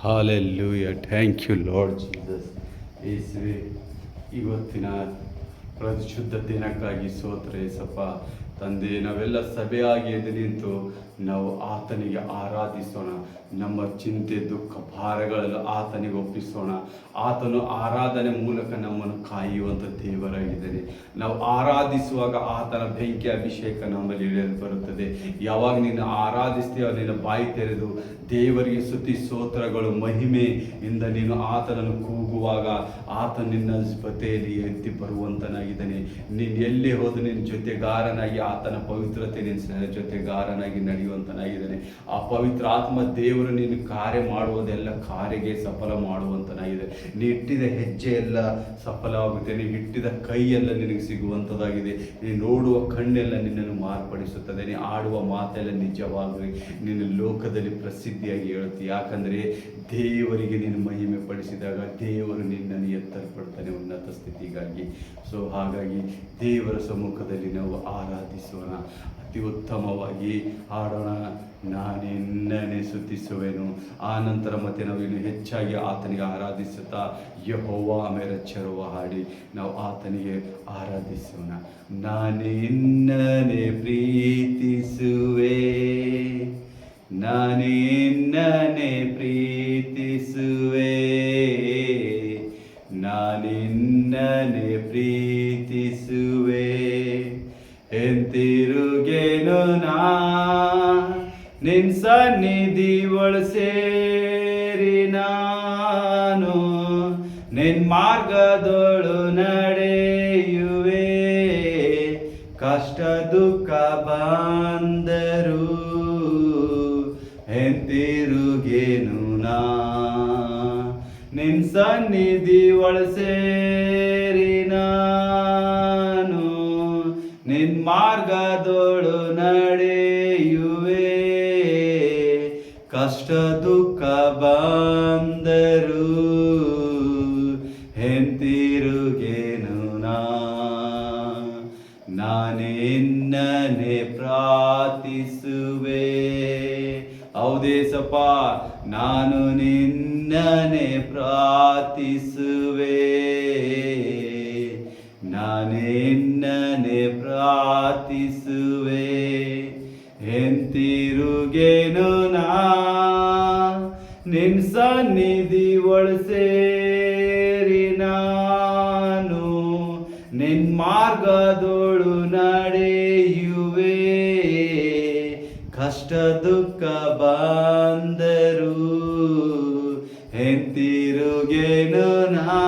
Hallelujah. Thank you Lord Jesus. ಯೇಸುವೆ, ಇವತ್ತಿನ ಪರಿಶುದ್ಧ ದಿನಕ್ಕಾಗಿ ಸ್ತೋತ್ರ ಯೇಸಪ್ಪ. ತಂದೆ, ನಾವೆಲ್ಲ ಸಭೆಯಾಗಿ ಎದ್ದು ನಿಂತು ನಾವು ಆತನಿಗೆ ಆರಾಧಿಸೋಣ. ನಮ್ಮ ಚಿಂತೆ ದುಃಖ ಭಾರಗಳೆಲ್ಲ ಆತನಿಗೆ ಒಪ್ಪಿಸೋಣ. ಆತನು ಆರಾಧನೆ ಮೂಲಕ ನಮ್ಮನ್ನು ಕಾಯುವಂಥ ದೇವರಾಗಿದ್ದಾನೆ. ನಾವು ಆರಾಧಿಸುವಾಗ ಆತನ ಬೆಂಕಿ ಅಭಿಷೇಕ ನಮ್ಮಲ್ಲಿ ಇಳಿಯಲು ಬರುತ್ತದೆ. ಯಾವಾಗ ನೀನು ಆರಾಧಿಸ್ತೀವ, ನಿನ್ನ ಬಾಯಿ ತೆರೆದು ದೇವರಿಗೆ ಸ್ತುತಿ ಸ್ತೋತ್ರಗಳು ಮಹಿಮೆಯಿಂದ ನೀನು ಆತನನ್ನು ಕೂಗುವಾಗ ಆತ ನಿನ್ನ ಜೊತೆಯಲ್ಲಿ ಎತ್ತಿ ಬರುವಂತನಾಗಿದ್ದಾನೆ. ನೀನು ಎಲ್ಲೇ ಹೋದು ನಿನ್ನ ಜೊತೆಗಾರನಾಗಿ ಆತನ ಪವಿತ್ರತೆ ನಿನ್ನ ಜೊತೆಗಾರನಾಗಿ ನಡೆಯುವಂತನಾಗಿದ್ದಾನೆ. ಆ ಪವಿತ್ರ ಆತ್ಮ ದೇವರು ನೀನು ಕಾರ್ಯ ಮಾಡುವುದೆಲ್ಲ ಕಾರ್ಯಗೆ ಸಫಲ ಮಾಡುವಂತನಾಗಿದೆ. ನೀ ಇಟ್ಟಿದ ಹೆಜ್ಜೆ ಎಲ್ಲ ಸಫಲವಾಗುತ್ತೆ. ನೀವು ಇಟ್ಟಿದ ಕೈಯೆಲ್ಲ ನಿನಗೆ ಸಿಗುವಂಥದ್ದಾಗಿದೆ. ನೀನು ನೋಡುವ ಕಣ್ಣೆಲ್ಲ ನಿನ್ನನ್ನು ಮಾರ್ಪಡಿಸುತ್ತದೆ. ನೀ ಆಡುವ ಮಾತೆಲ್ಲ ನಿಜವಾಗಿ ನಿನ್ನ ಲೋಕದಲ್ಲಿ ಪ್ರಸಿದ್ಧಿಯಾಗಿ ಹೇಳುತ್ತೆ. ಯಾಕಂದರೆ ದೇವರಿಗೆ ನೀನು ಮಹಿಮೆ ಪಡಿಸಿದಾಗ ದೇವರು ನಿನ್ನನ್ನು ಎತ್ತರಪಡ್ತಾನೆ ಉನ್ನತ ಸ್ಥಿತಿಗಾಗಿ. ಸೊ ಹಾಗಾಗಿ ದೇವರ ಸಮ್ಮುಖದಲ್ಲಿ ನಾವು ಆರಾಧಿಸೋಣ, ಅತಿ ಉತ್ತಮವಾಗಿ ಹಾಡೋಣ. ನಾನಿನ್ನನೇ ಸ್ತುತಿಸುವೆನು. ಆ ನಂತರ ಮತ್ತೆ ನಾವು ಇನ್ನು ಹೆಚ್ಚಾಗಿ ಆತನಿಗೆ ಆರಾಧಿಸುತ್ತಾ ಯೆಹೋವ ಮೆರೆಚ್ಚರುವ ಹಾಡಿ ನಾವು ಆತನಿಗೆ ಆರಾಧಿಸೋಣ. ನಾನಿನ್ನನೇ ಪ್ರೀತಿಸುವೆ, ನಾನಿನ್ನನೇ ಪ್ರೀತಿಸುವೆ, ನಾನಿನ್ನನೇ ಪ್ರೀತಿಸುವೆ. ಎಂತಿರುಗೇನು ನಾ ನಿನ್ ಸನ್ನಿಧಿ ಸೇರಿ ನಾನು, ನಿನ್ ಮಾರ್ಗದೊಳು ನಡೆಯುವೆ. ಕಷ್ಟ ದುಃಖ ಬಂದರು ಎಂತಿರುಗೇನು ನಾ ನಿನ್ ಸನ್ನಿಧಿ ಸೇರಿ ನಾನು, ನಿನ್ ಮಾರ್ಗದೊಳು ನಡೆಯುವೆ. ಕಷ್ಟ ದುಃಖ ಬಂದರು ಎಂತಿರುಗೇನು ನಾ. ನಾನಿನ್ನನೇ ಪ್ರಾರ್ಥಿಸುವೆ. ಹೌದೇಸಪ್ಪ, ನಾನು ನಿನ್ನನೇ ಪ್ರಾರ್ಥಿಸುವೆ, ನಾನಿನ್ನನೇ ಪ್ರಾರ್ಥಿಸುವೆ. ಎಂತಿರುಗೇನು ನಾ ನಿನ್ ಸನ್ನಿಧಿ ಸೇರಿ ನಾನು, ನಿನ್ ಮಾರ್ಗದೊಳು ನಡೆಯುವೆ. ಕಷ್ಟ ದುಃಖ ಬಂದರು ಎಂತಿರುಗೇನು ನಾ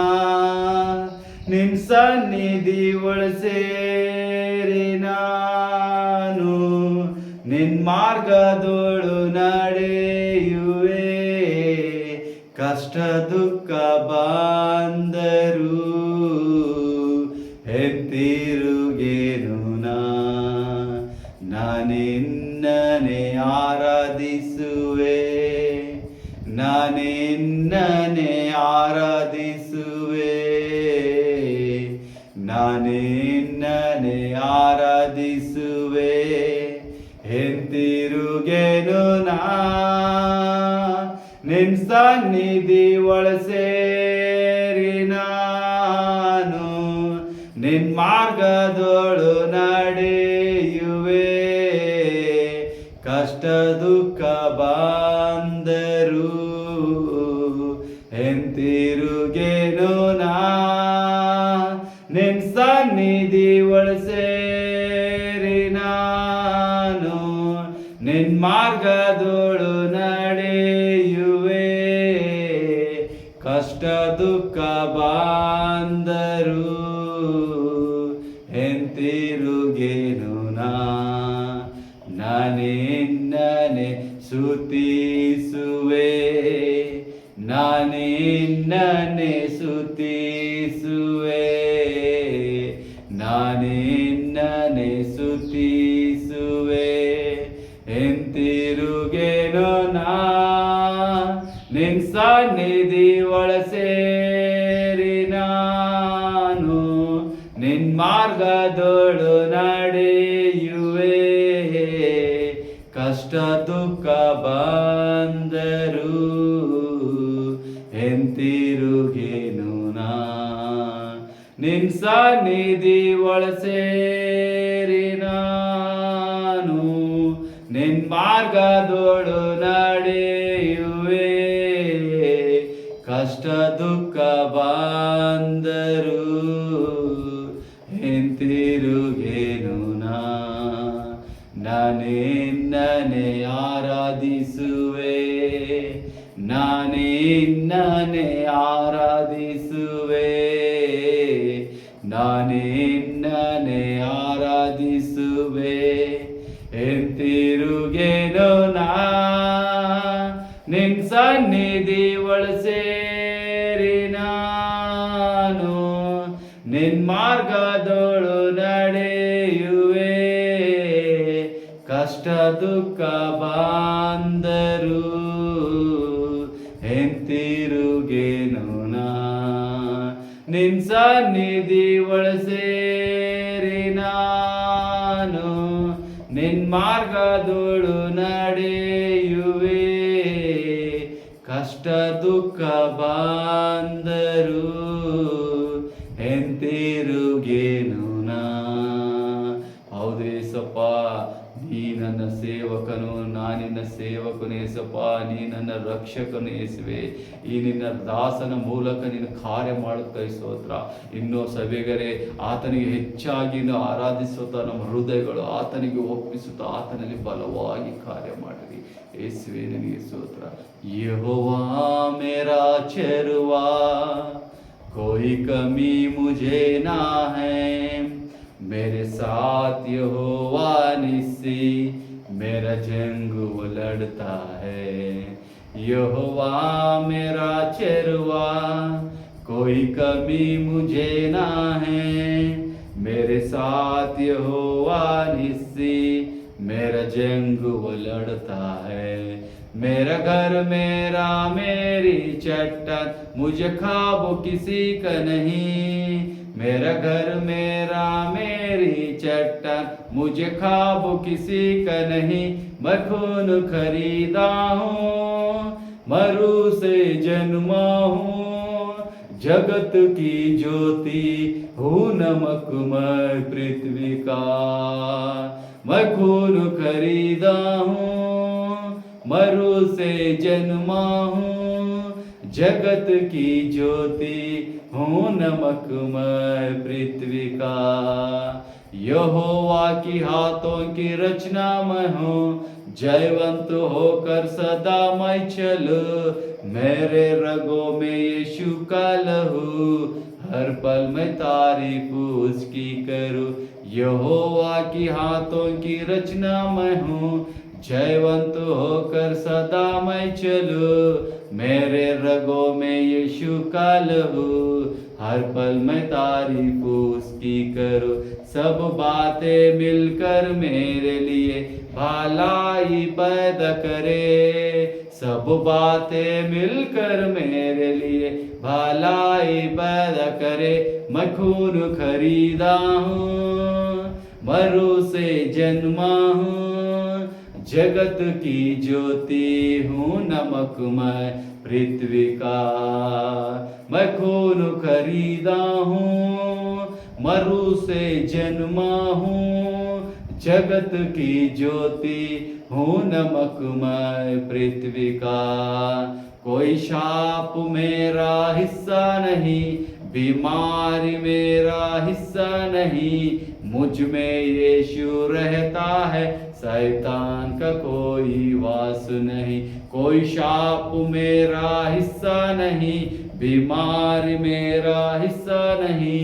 ನಿನ್ ಸನ್ನಿಧಿ ಸೇರಿ ನಾನು, ನಿನ್ ಮಾರ್ಗದೊಳು ನಡೆಯುವೆ. ಕಷ್ಟ ದುಃಖ ಬಂದರು ಎಂತಿರುಗೇನು ನಾ. ನಾನಿನ್ನನೇ ಆರಾಧಿಸುವೆ, ನಾನಿನ್ನನೇ ಆರಾಧಿಸುವೆ, ನಾನಿನ್ನನೇ ಆರಾಧಿಸುವೆ. ಎಂತಿರುಗೇನು ನಾ ನಿನ್ ಸನ್ನಿಧಿ ಸೇರಿ ನಾನು, ನಿನ್ ಮಾರ್ಗದೊಳು ನಡೆಯುವೆ. ಕಷ್ಟ ದುಃಖ ಬಂದರು ಎಂತಿರುಗೇನು ನಾ ನಿನ್ ಸನ್ನಿಧಿ ಸೇರಿ ನಾನು, ನಿನ್ ಮಾರ್ಗದೊಳು ನಡೆಯುವೆ. ಕಷ್ಟ ದುಃಖ ಬಂದರು ಎಂತಿರುಗೇನು ನಾ. ನಾನಿನ್ನನೇ ಸ್ತುತಿಸುವೆ, ನಾನಿನ್ನನೇ ಸ್ತುತಿಸುವೆ, ನಾನಿನ್ನನೇ ಸ್ತುತಿಸುವೆ. ಎಂತಿರುಗೇನು ನಾ ನಿನ್ ಸನ್ನಿಧಿ ಸೇರಿ ನಾನು, ನಿನ್ ಮಾರ್ಗದೊಳು ನಡೆಯುವೆ. ಕಷ್ಟ ದುಃಖ ಬಂದರು ನಿನ್ ಸನ್ನಿಧಿ ಒಳಸೇರಿ ನಾನು ನಿನ್ ಮಾರ್ಗದೋಳು ನಡೆಯುವೆ. ಕಷ್ಟ ದುಃಖ ಬಂದರು ಹಿಂತಿರುಗೇನು ನಾನಿನ್ನನೆ ಆರಾಧಿಸುವೆ, ನಾನಿನ್ನನೆ ಆರಾಧಿಸುವೆ, ನಾನಿನ್ನನೆ ಆರಾಧಿಸುವೆ. ಹಿಂತಿರುಗೇನು ನಿನ್ ಸನ್ನಿಧಿ ಒಳಸೇರಿ ನಾನು ನಿನ್ ಮಾರ್ಗದೋಳು ನಡೆಯುವೆ. ಕಷ್ಟ ದುಃಖ ಬಂದರು ಹಿಂತಿರುಗೇನು ನಿನ್ ಸನ್ನಿಧಿ ಒಳಸೇರಿ ನಾನು ನಿನ್ ಮಾರ್ಗದೋಳು ನಡೆಯುವೆ. ಕಷ್ಟ ದುಃಖ ಬಂದರು ಹಿಂತಿರುಗೇನು. ಹೌದು ಏಸಪ್ಪ, ನೀ ನನ್ನ ಸೇವಕನು, ನಾನಿನ್ನ ಸೇವಕನು ಏಸಪ್ಪ, ನೀ ನನ್ನ ರಕ್ಷಕನು ಯೇಸುವೆ. ಈ ನಿನ್ನ ದಾಸನ ಮೂಲಕ ನೀನು ಕಾರ್ಯ ಮಾಡುತ್ತಾ ಸ್ತೋತ್ರ. ಇನ್ನೂ ಸಭೆಗರೇ ಆತನಿಗೆ ಹೆಚ್ಚಾಗಿ ಆರಾಧಿಸುತ್ತಾ ನಮ್ಮ ಹೃದಯಗಳು ಆತನಿಗೆ ಒಪ್ಪಿಸುತ್ತಾ ಆತನಲ್ಲಿ ಬಲವಾಗಿ ಕಾರ್ಯ ಮಾಡಿರಿ ಯೇಸುವೆ. ನಿನಗೆ ಸ್ತೋತ್ರ. ಯೆಹೋವಾ ಮೇರಾ ಚರುವಾ, कोई कमी मुझे ना है, मेरे साथ यहोवा निस्सी मेरा जंग वो लड़ता है. यहोवा मेरा चरवा, कोई कमी मुझे ना है, मेरे साथ यहोवा निस्सी मेरा जंग वो लड़ता है. मेरा घर मेरा मेरी चट्टान, मुझे ख्वाब किसी का नहीं. मेरा घर मेरा मेरी चट्टान, मुझे ख्वाब किसी का नहीं. मैं खून खरीदा हूँ, मरु से जन्मा हूँ, जगत की ज्योति हूँ, नमक मैं पृथ्वी का. मैं खून खरीदा हूँ, मरु से जन्मा हूँ, जगत की ज्योति हूँ, नमक मैं पृथ्वी का. यहोवा की हाथों की रचना मैं हूँ, जयवंत होकर सदा मैं चलूं. मेरे रगों में यीशु का लहू, हर पल में तारीफ उसकी करूं. यहोवा की हाथों की रचना मैं हूँ, जयवंत होकर सदा मैं चलूं. मेरे रगों में यीशु का लहू, हर पल में तारीफ उसकी करूं. सब बातें मिलकर मेरे लिए भलाई पैदा करे, सब बातें मिलकर मेरे लिए भलाई पैदा करे. मैं खून खरीदा हूँ, मरु से जन्मा हूँ, जगत की ज्योति हूँ, नमक मैं पृथ्वी का. मैं खून खरीदा हूँ, मरु से जन्मा हूँ, जगत की ज्योति हूँ, नमक मैं पृथ्वी का. कोई शाप मेरा हिस्सा नहीं, बीमारी मेरा हिस्सा नहीं. मुझ में यीशु रहता है, शैतान का कोई वास नहीं. कोई शाप मेरा हिस्सा नहीं, बीमारी मेरा हिस्सा नहीं.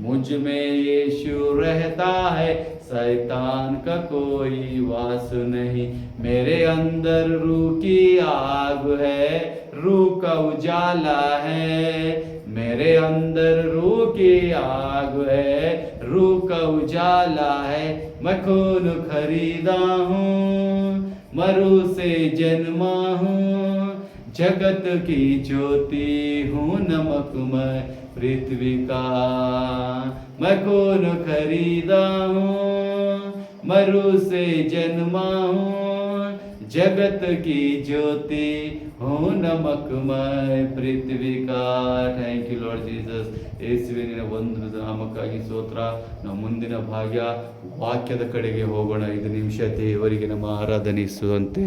मुझ में यीशु रहता है, शैतान का कोई वास नहीं. मेरे अंदर रूह की आग है, रूह का उजाला है. मेरे अंदर रूह की आग है, रूह का उजाला है. मैं खून खरीदा हूँ, मरु से जन्मा हूँ, जगत की ज्योति हूँ, नमक मैं पृथ्वी का. मैं खून खरीदा हूँ, मरु से जन्मा हूँ, जगत की ज्योति ಓ ನಮಕಮಯ ಪೃಥ್ವಿ ಕಾ ಥ್ಯಾಂಕ್ ಯು ಲಾರ್ಡ್ ಜೀಸಸ್. ಯೇಸುವೆ ನಿನ್ನ ಒಂದು ನಾಮಕ್ಕಾಗಿ ಸ್ತೋತ್ರ. ನಾವು ಮುಂದಿನ ಭಾಗ್ಯ ವಾಕ್ಯದ ಕಡೆಗೆ ಹೋಗೋಣ. 5 ನಿಮಿಷ ದೇವರಿಗೆ ನಮ್ಮ ಆರಾಧನಿಸುವಂತೆ.